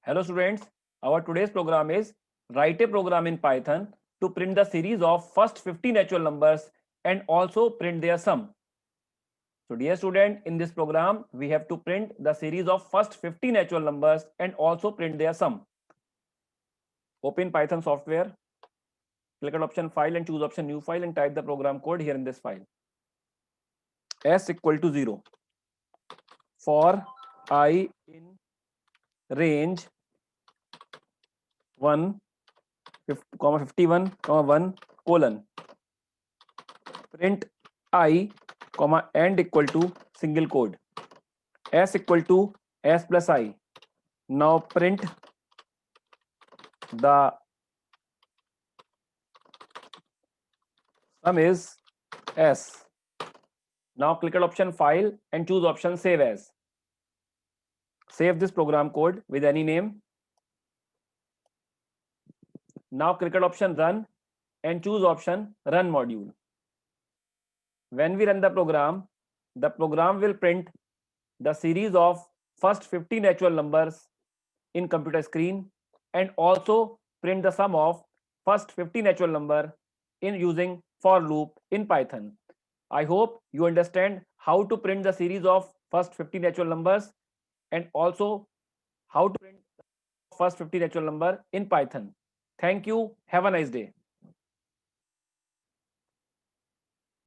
Hello students, our today's program is write a program in Python to print the series of first 50 natural numbers and also print their sum. So dear student, in this program we have to print the series of first 50 natural numbers and also print their sum. Open Python software, click on option file and choose option new file and type the program code here in this file. S equal to 0 for I in range 1 51 1 colon print I comma and equal to single quote s equal to s plus I. Now print the sum is s. Now click on option file and choose option save as. Save this program code with any name. Now click on option run and choose option run module. When we run the program will print the series of first 50 natural numbers in computer screen and also print the sum of first 50 natural number in using for loop in Python. I hope you understand how to print the series of first 50 natural numbers and also how to print first 50 natural number in Python. Thank you. Have a nice day.